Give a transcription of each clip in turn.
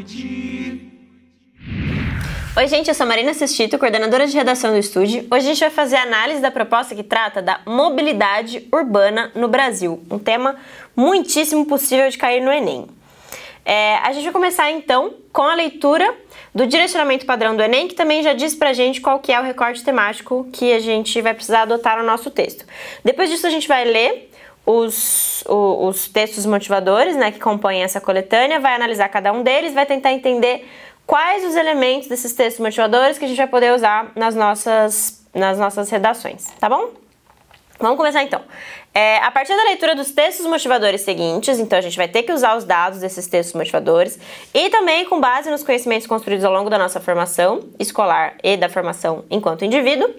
Estude. Oi gente, eu sou Marina Sestito, coordenadora de redação do Estude. Hoje a gente vai fazer a análise da proposta que trata da mobilidade urbana no Brasil, um tema muitíssimo possível de cair no Enem. A gente vai começar então com a leitura do direcionamento padrão do Enem, que também já diz pra gente qual que é o recorte temático que a gente vai precisar adotar no nosso texto. Depois disso a gente vai ler os textos motivadores, né, que compõem essa coletânea, vai analisar cada um deles, vai tentar entender quais os elementos desses textos motivadores que a gente vai poder usar nas nossas redações, tá bom? Vamos começar então. A partir da leitura dos textos motivadores seguintes, então a gente vai ter que usar os dados desses textos motivadores e também com base nos conhecimentos construídos ao longo da nossa formação escolar e da formação enquanto indivíduo.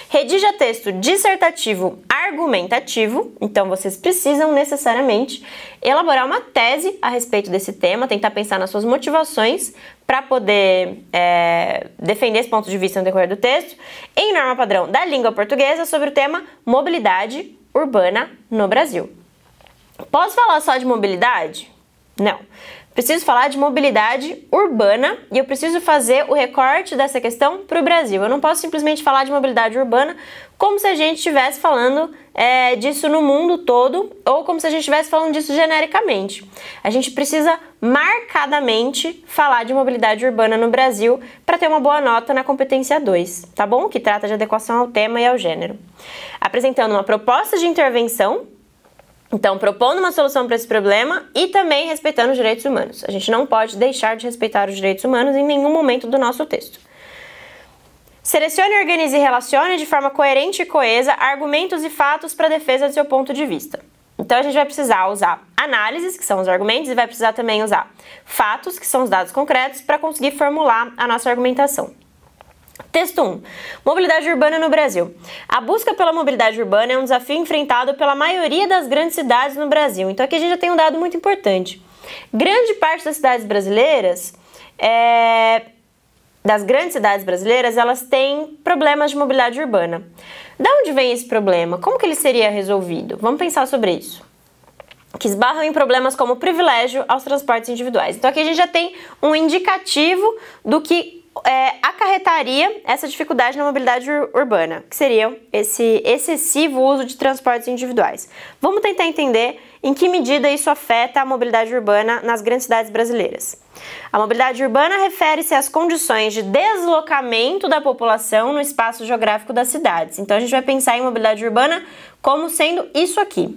Redija texto dissertativo argumentativo, então vocês precisam necessariamente elaborar uma tese a respeito desse tema, tentar pensar nas suas motivações para poder defender esse ponto de vista no decorrer do texto, em norma padrão da língua portuguesa sobre o tema mobilidade urbana no Brasil. Posso falar só de mobilidade? Não. Preciso falar de mobilidade urbana e eu preciso fazer o recorte dessa questão para o Brasil. Eu não posso simplesmente falar de mobilidade urbana como se a gente estivesse falando disso no mundo todo ou como se a gente estivesse falando disso genericamente. A gente precisa marcadamente falar de mobilidade urbana no Brasil para ter uma boa nota na competência 2, tá bom? Que trata de adequação ao tema e ao gênero. Apresentando uma proposta de intervenção, então, propondo uma solução para esse problema e também respeitando os direitos humanos. A gente não pode deixar de respeitar os direitos humanos em nenhum momento do nosso texto. Selecione, organize e relacione de forma coerente e coesa argumentos e fatos para a defesa do seu ponto de vista. Então, a gente vai precisar usar análises, que são os argumentos, e vai precisar também usar fatos, que são os dados concretos, para conseguir formular a nossa argumentação. Texto 1. Mobilidade urbana no Brasil. A busca pela mobilidade urbana é um desafio enfrentado pela maioria das grandes cidades no Brasil. Então aqui a gente já tem um dado muito importante. Grande parte das cidades brasileiras, elas têm problemas de mobilidade urbana. Da onde vem esse problema? Como que ele seria resolvido? Vamos pensar sobre isso. Que esbarram em problemas como privilégio aos transportes individuais. Então aqui a gente já tem um indicativo do que acarretaria essa dificuldade na mobilidade urbana, que seria esse excessivo uso de transportes individuais. Vamos tentar entender em que medida isso afeta a mobilidade urbana nas grandes cidades brasileiras. A mobilidade urbana refere-se às condições de deslocamento da população no espaço geográfico das cidades. Então a gente vai pensar em mobilidade urbana como sendo isso aqui,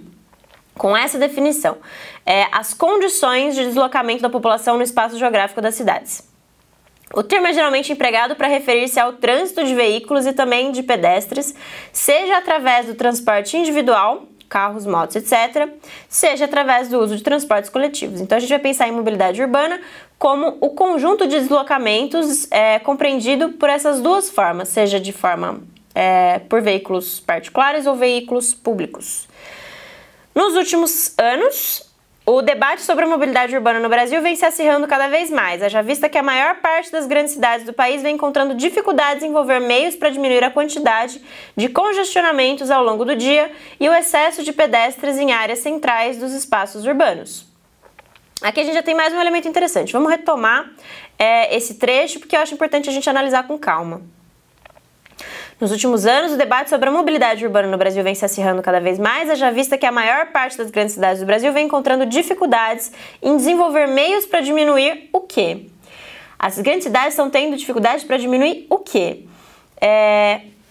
com essa definição. As condições de deslocamento da população no espaço geográfico das cidades. O termo é geralmente empregado para referir-se ao trânsito de veículos e também de pedestres, seja através do transporte individual, carros, motos, etc., seja através do uso de transportes coletivos. Então a gente vai pensar em mobilidade urbana como o conjunto de deslocamentos compreendido por essas duas formas, seja de forma por veículos particulares ou veículos públicos. Nos últimos anos, o debate sobre a mobilidade urbana no Brasil vem se acirrando cada vez mais, haja vista que a maior parte das grandes cidades do país vem encontrando dificuldades em envolver meios para diminuir a quantidade de congestionamentos ao longo do dia e o excesso de pedestres em áreas centrais dos espaços urbanos. Aqui a gente já tem mais um elemento interessante. Vamos retomar esse trecho porque eu acho importante a gente analisar com calma. Nos últimos anos, o debate sobre a mobilidade urbana no Brasil vem se acirrando cada vez mais, haja vista que a maior parte das grandes cidades do Brasil vem encontrando dificuldades em desenvolver meios para diminuir o quê? As grandes cidades estão tendo dificuldades para diminuir o quê?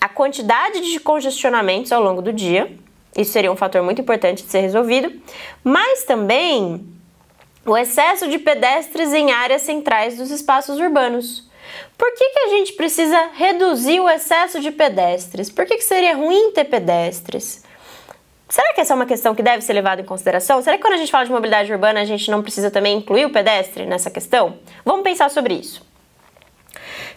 A quantidade de congestionamentos ao longo do dia, isso seria um fator muito importante de ser resolvido, mas também o excesso de pedestres em áreas centrais dos espaços urbanos. Por que a gente precisa reduzir o excesso de pedestres? Por que seria ruim ter pedestres? Será que essa é uma questão que deve ser levada em consideração? Será que quando a gente fala de mobilidade urbana a gente não precisa também incluir o pedestre nessa questão? Vamos pensar sobre isso.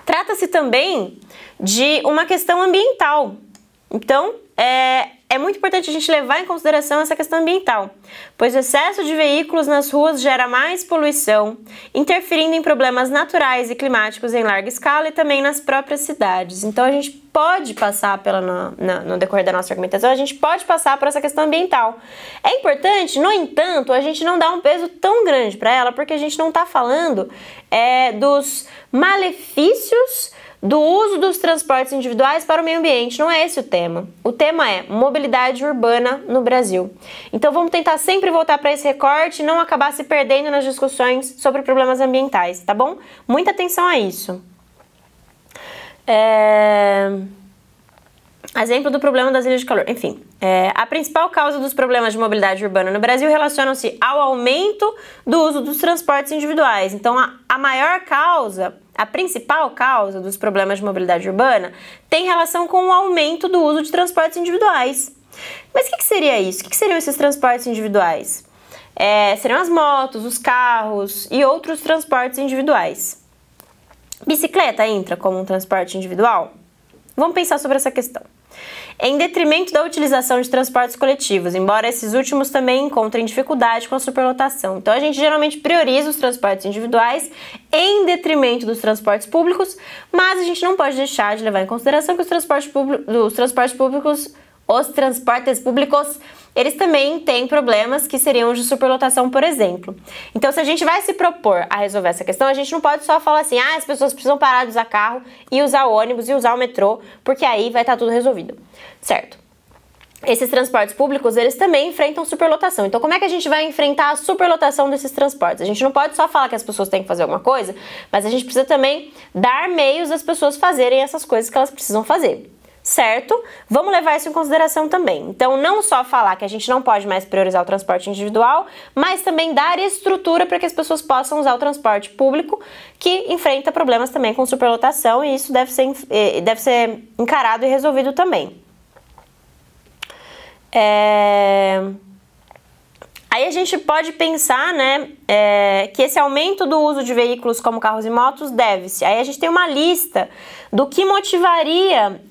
Trata-se também de uma questão ambiental. Então, é muito importante a gente levar em consideração essa questão ambiental, pois o excesso de veículos nas ruas gera mais poluição, interferindo em problemas naturais e climáticos em larga escala e também nas próprias cidades. Então a gente pode passar no decorrer da nossa argumentação, a gente pode passar por essa questão ambiental. É importante, no entanto, a gente não dá um peso tão grande para ela, porque a gente não está falando dos malefícios do uso dos transportes individuais para o meio ambiente. Não é esse o tema. O tema é mobilidade urbana no Brasil. Então vamos tentar sempre voltar para esse recorte e não acabar se perdendo nas discussões sobre problemas ambientais, tá bom? Muita atenção a isso. Exemplo do problema das ilhas de calor. Enfim, a principal causa dos problemas de mobilidade urbana no Brasil relacionam-se ao aumento do uso dos transportes individuais. Então, a principal causa dos problemas de mobilidade urbana tem relação com o aumento do uso de transportes individuais. Mas o que seria isso? O que seriam esses transportes individuais? Seriam as motos, os carros e outros transportes individuais. Bicicleta entra como um transporte individual? Vamos pensar sobre essa questão. Em detrimento da utilização de transportes coletivos, embora esses últimos também encontrem dificuldade com a superlotação. Então a gente geralmente prioriza os transportes individuais em detrimento dos transportes públicos, mas a gente não pode deixar de levar em consideração que os transportes públicos, eles também têm problemas que seriam de superlotação, por exemplo. Então, se a gente vai se propor a resolver essa questão, a gente não pode só falar assim, as pessoas precisam parar de usar carro e usar o ônibus e usar o metrô, porque aí vai estar tudo resolvido, certo? Esses transportes públicos, eles também enfrentam superlotação. Então, como é que a gente vai enfrentar a superlotação desses transportes? A gente não pode só falar que as pessoas têm que fazer alguma coisa, mas a gente precisa também dar meios às pessoas fazerem essas coisas que elas precisam fazer. Certo? Vamos levar isso em consideração também. Então, não só falar que a gente não pode mais priorizar o transporte individual, mas também dar estrutura para que as pessoas possam usar o transporte público, que enfrenta problemas também com superlotação, e isso deve ser encarado e resolvido também. Aí a gente pode pensar, né, que esse aumento do uso de veículos como carros e motos deve-se. Aí a gente tem uma lista do que motivaria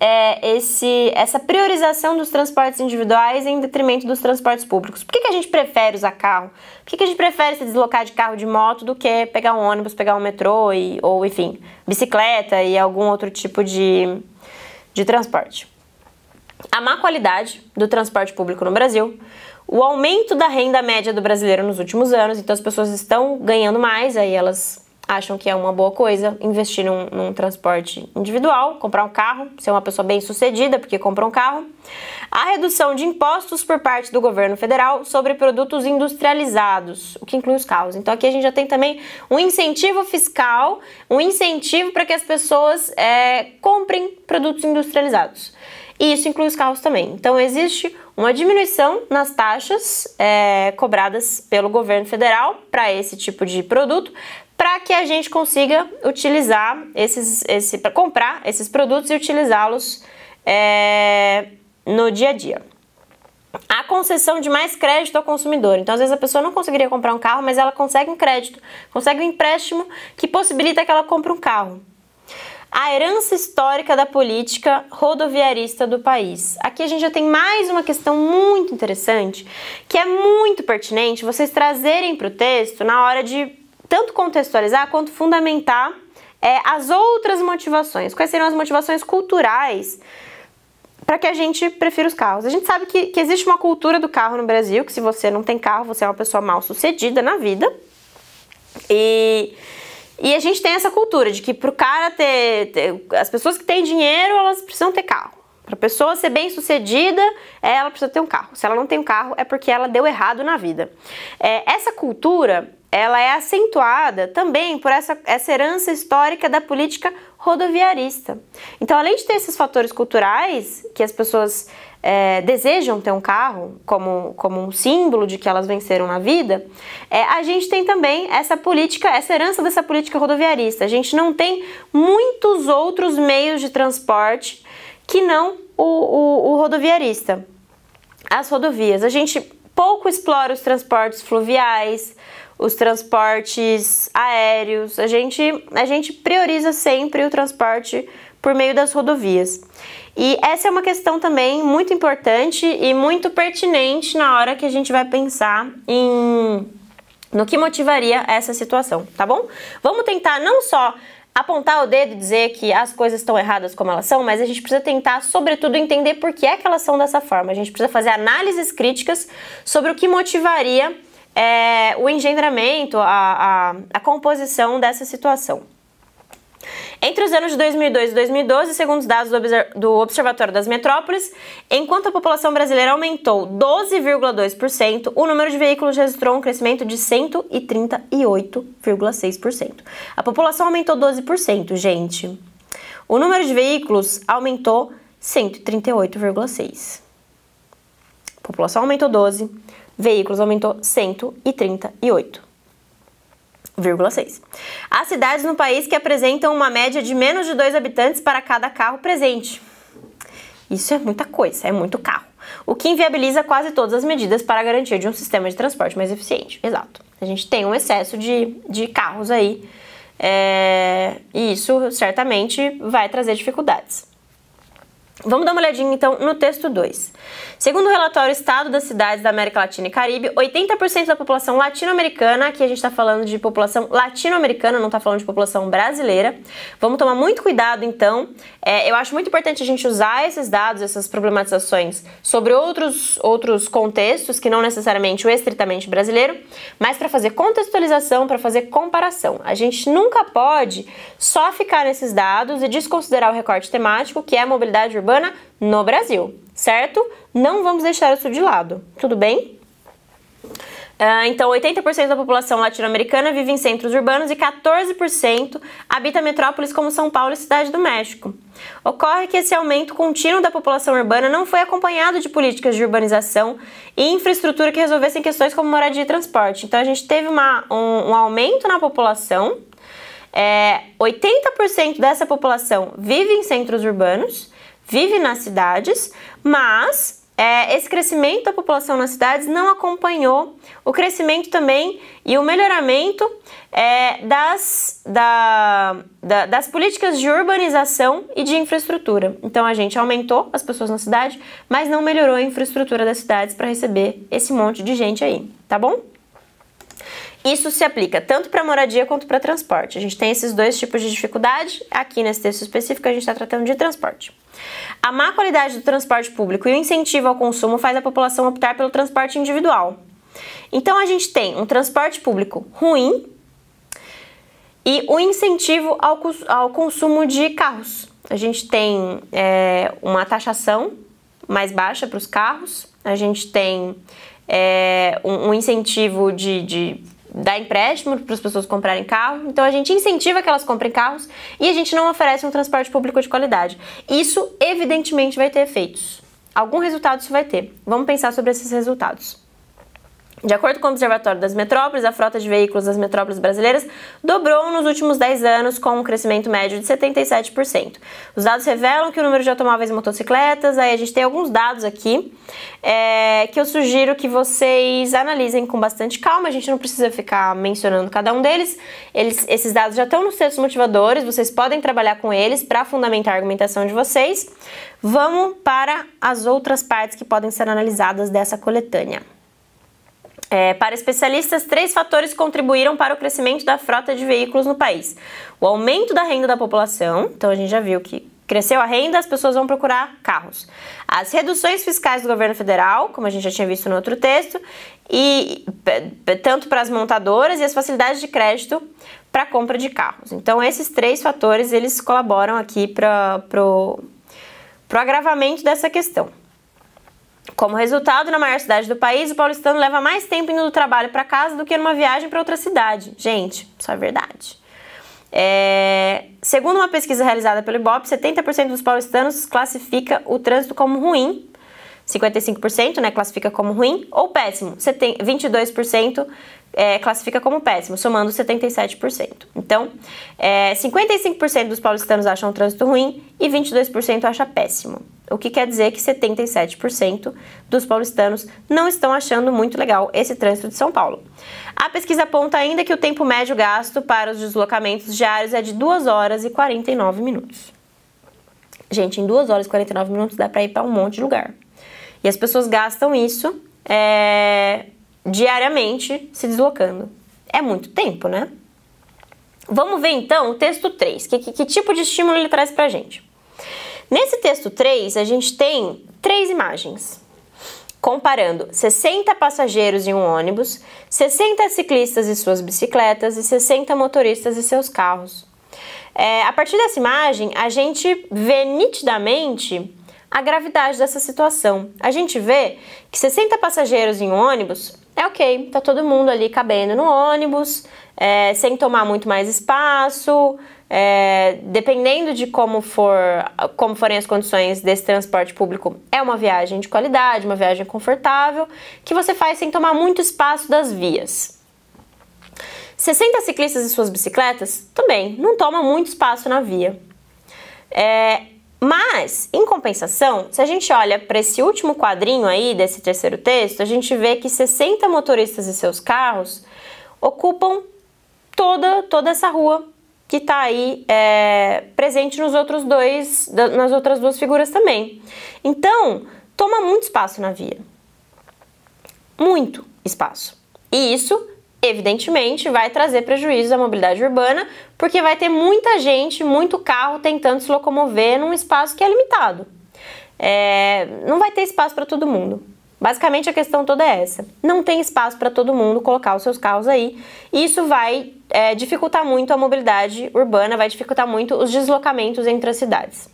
essa priorização dos transportes individuais em detrimento dos transportes públicos. Por que a gente prefere usar carro? Por que a gente prefere se deslocar de carro, de moto, do que pegar um ônibus, pegar um metrô, ou enfim, bicicleta e algum outro tipo de transporte? A má qualidade do transporte público no Brasil, o aumento da renda média do brasileiro nos últimos anos, então as pessoas estão ganhando mais, aí elas acham que é uma boa coisa investir num transporte individual, comprar um carro, ser uma pessoa bem sucedida porque compra um carro. A redução de impostos por parte do governo federal sobre produtos industrializados, o que inclui os carros. Então aqui a gente já tem também um incentivo fiscal, um incentivo para que as pessoas comprem produtos industrializados. E isso inclui os carros também. Então existe uma diminuição nas taxas cobradas pelo governo federal para esse tipo de produto, para que a gente consiga utilizar para comprar esses produtos e utilizá-los no dia a dia. A concessão de mais crédito ao consumidor. Então, às vezes a pessoa não conseguiria comprar um carro, mas ela consegue um crédito, consegue um empréstimo que possibilita que ela compre um carro. A herança histórica da política rodoviarista do país. Aqui a gente já tem mais uma questão muito interessante, que é muito pertinente vocês trazerem para o texto na hora de tanto contextualizar quanto fundamentar as outras motivações. Quais seriam as motivações culturais para que a gente prefira os carros? A gente sabe que existe uma cultura do carro no Brasil, que se você não tem carro, você é uma pessoa mal sucedida na vida. E a gente tem essa cultura de que pro cara as pessoas que têm dinheiro, elas precisam ter carro. Pra pessoa ser bem sucedida, ela precisa ter um carro. Se ela não tem um carro, é porque ela deu errado na vida. Essa cultura, ela é acentuada também por essa herança histórica da política rodoviarista. Então, além de ter esses fatores culturais, que as pessoas desejam ter um carro como um símbolo de que elas venceram na vida, a gente tem também essa herança dessa política rodoviarista. A gente não tem muitos outros meios de transporte que não o rodoviarista. As rodovias. A gente pouco explora os transportes fluviais, os transportes aéreos. A gente prioriza sempre o transporte por meio das rodovias. E essa é uma questão também muito importante e muito pertinente na hora que a gente vai pensar no que motivaria essa situação, tá bom? Vamos tentar não só apontar o dedo e dizer que as coisas estão erradas como elas são, mas a gente precisa tentar, sobretudo, entender por que é que elas são dessa forma. A gente precisa fazer análises críticas sobre o que motivaria o engendramento, a composição dessa situação. Entre os anos de 2002 e 2012, segundo os dados do Observatório das Metrópoles, enquanto a população brasileira aumentou 12,2%, o número de veículos registrou um crescimento de 138,6%. A população aumentou 12%, gente. O número de veículos aumentou 138,6%. A população aumentou 12%, veículos aumentou 138,6%. Há cidades no país que apresentam uma média de menos de 2 habitantes para cada carro presente. Isso é muita coisa, é muito carro. O que inviabiliza quase todas as medidas para a garantia de um sistema de transporte mais eficiente. Exato. A gente tem um excesso de carros aí, e isso certamente vai trazer dificuldades. Vamos dar uma olhadinha, então, no texto 2. Segundo o relatório Estado das Cidades da América Latina e Caribe, 80% da população latino-americana, aqui a gente está falando de população latino-americana, não está falando de população brasileira. Vamos tomar muito cuidado, então. Eu acho muito importante a gente usar esses dados, essas problematizações, sobre outros contextos, que não necessariamente o estritamente brasileiro, mas para fazer contextualização, para fazer comparação. A gente nunca pode só ficar nesses dados e desconsiderar o recorte temático, que é a mobilidade urbana no Brasil, certo? Não vamos deixar isso de lado, tudo bem? Então, 80% da população latino-americana vive em centros urbanos e 14% habita metrópoles como São Paulo e Cidade do México. Ocorre que esse aumento contínuo da população urbana não foi acompanhado de políticas de urbanização e infraestrutura que resolvessem questões como moradia e transporte. Então, a gente teve um aumento na população, 80% dessa população vive em centros urbanos, vive nas cidades, mas esse crescimento da população nas cidades não acompanhou o crescimento também e o melhoramento das políticas de urbanização e de infraestrutura. Então a gente aumentou as pessoas na cidade, mas não melhorou a infraestrutura das cidades para receber esse monte de gente aí, tá bom? Isso se aplica tanto para moradia quanto para transporte. A gente tem esses dois tipos de dificuldade. Aqui nesse texto específico a gente está tratando de transporte. A má qualidade do transporte público e o incentivo ao consumo faz a população optar pelo transporte individual. Então a gente tem um transporte público ruim e o incentivo ao consumo de carros. A gente tem uma taxação mais baixa para os carros, a gente tem um incentivo de dar empréstimo para as pessoas comprarem carro, então a gente incentiva que elas comprem carros e a gente não oferece um transporte público de qualidade. Isso evidentemente vai ter efeitos. Algum resultado isso vai ter. Vamos pensar sobre esses resultados. De acordo com o Observatório das Metrópoles, a frota de veículos das metrópoles brasileiras dobrou nos últimos 10 anos, com um crescimento médio de 77%. Os dados revelam que o número de automóveis e motocicletas, aí a gente tem alguns dados aqui, que eu sugiro que vocês analisem com bastante calma, a gente não precisa ficar mencionando cada um deles, esses dados já estão nos textos motivadores, vocês podem trabalhar com eles para fundamentar a argumentação de vocês. Vamos para as outras partes que podem ser analisadas dessa coletânea. Para especialistas, 3 fatores contribuíram para o crescimento da frota de veículos no país. O aumento da renda da população, então a gente já viu que cresceu a renda, as pessoas vão procurar carros. As reduções fiscais do governo federal, como a gente já tinha visto no outro texto, e tanto para as montadoras e as facilidades de crédito para a compra de carros. Então esses 3 fatores, eles colaboram aqui para o agravamento dessa questão. Como resultado, na maior cidade do país, o paulistano leva mais tempo indo do trabalho para casa do que numa viagem para outra cidade. Gente, isso é verdade. Segundo uma pesquisa realizada pelo Ibope, 70% dos paulistanos classifica o trânsito como ruim, 55% classifica como ruim ou péssimo, 22% classifica como péssimo, somando 77%. Então, 55% dos paulistanos acham o trânsito ruim e 22% acha péssimo. o que quer dizer que 77% dos paulistanos não estão achando muito legal esse trânsito de São Paulo. A pesquisa aponta ainda que o tempo médio gasto para os deslocamentos diários é de 2 horas e 49 minutos. Gente, em 2 horas e 49 minutos dá para ir para um monte de lugar. E as pessoas gastam isso diariamente se deslocando. É muito tempo, né? Vamos ver então o texto 3. Que tipo de estímulo ele traz pra gente? Nesse texto 3, a gente tem 3 imagens, comparando 60 passageiros em um ônibus, 60 ciclistas e suas bicicletas e 60 motoristas e seus carros. A partir dessa imagem, a gente vê nitidamente a gravidade dessa situação. A gente vê que 60 passageiros em um ônibus é ok, tá todo mundo ali cabendo no ônibus, sem tomar muito mais espaço, dependendo de como forem as condições desse transporte público, é uma viagem de qualidade, uma viagem confortável, que você faz sem tomar muito espaço das vias. 60 ciclistas e suas bicicletas também não tomam muito espaço na via. Mas, em compensação, se a gente olha para esse último quadrinho aí desse terceiro texto, a gente vê que 60 motoristas e seus carros ocupam toda essa rua que está aí presente nas outras 2 figuras também. Então, toma muito espaço na via. Muito espaço. E isso, evidentemente, vai trazer prejuízo à mobilidade urbana, porque vai ter muita gente, muito carro tentando se locomover num espaço que é limitado. Não vai ter espaço para todo mundo. Basicamente, a questão toda é essa. Não tem espaço para todo mundo colocar os seus carros aí. E isso vai dificultar muito a mobilidade urbana, vai dificultar muito os deslocamentos entre as cidades.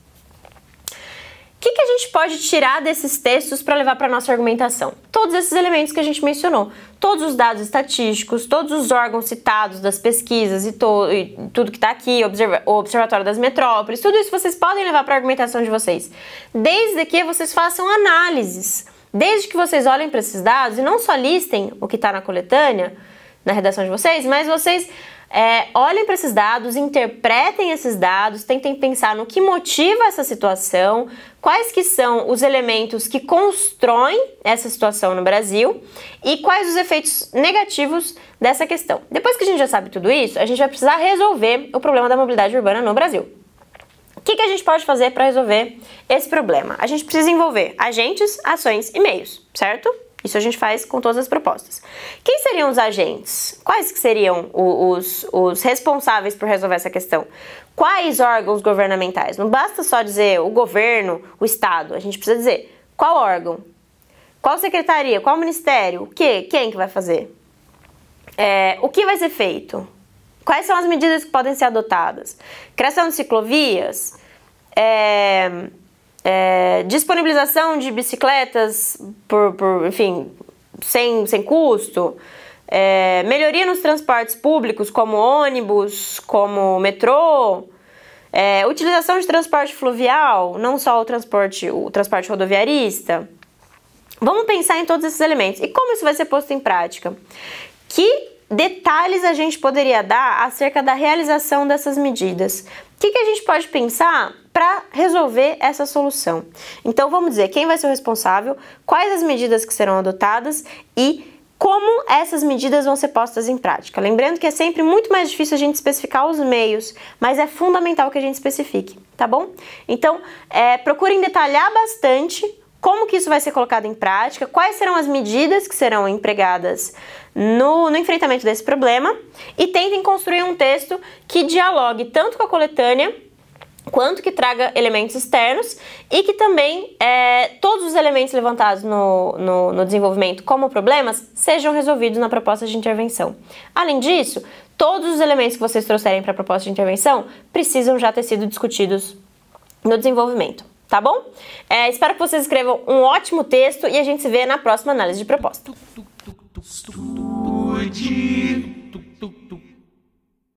O que a gente pode tirar desses textos para levar para a nossa argumentação? Todos esses elementos que a gente mencionou. Todos os dados estatísticos, todos os órgãos citados das pesquisas e tudo que está aqui, o Observatório das Metrópoles, tudo isso vocês podem levar para a argumentação de vocês. Desde que vocês façam análises. Desde que vocês olhem para esses dados e não só listem o que está na coletânea, na redação de vocês, mas vocês olhem para esses dados, interpretem esses dados, tentem pensar no que motiva essa situação, quais que são os elementos que constroem essa situação no Brasil e quais os efeitos negativos dessa questão. Depois que a gente já sabe tudo isso, a gente vai precisar resolver o problema da mobilidade urbana no Brasil. O que a gente pode fazer para resolver esse problema? A gente precisa envolver agentes, ações e meios, certo? Isso a gente faz com todas as propostas. Quem seriam os agentes? Quais que seriam os responsáveis por resolver essa questão? Quais órgãos governamentais? Não basta só dizer o governo, o Estado. A gente precisa dizer qual órgão, qual secretaria, qual ministério, o quê? Quem que vai fazer? O que vai ser feito? Quais são as medidas que podem ser adotadas? Criação de ciclovias? Disponibilização de bicicletas enfim, sem custo? Melhoria nos transportes públicos, como ônibus, como metrô? Utilização de transporte fluvial, não só o transporte rodoviarista? Vamos pensar em todos esses elementos. E como isso vai ser posto em prática? Que detalhes a gente poderia dar acerca da realização dessas medidas? O que a gente pode pensar para resolver essa solução? Então vamos dizer quem vai ser o responsável, quais as medidas que serão adotadas e como essas medidas vão ser postas em prática. Lembrando que é sempre muito mais difícil a gente especificar os meios, mas é fundamental que a gente especifique, tá bom? Então procurem detalhar bastante como que isso vai ser colocado em prática, quais serão as medidas que serão empregadas no enfrentamento desse problema e tentem construir um texto que dialogue tanto com a coletânea quanto que traga elementos externos e que também todos os elementos levantados no desenvolvimento como problemas sejam resolvidos na proposta de intervenção. Além disso, todos os elementos que vocês trouxerem para a proposta de intervenção precisam já ter sido discutidos no desenvolvimento. Tá bom? Espero que vocês escrevam um ótimo texto e a gente se vê na próxima análise de proposta.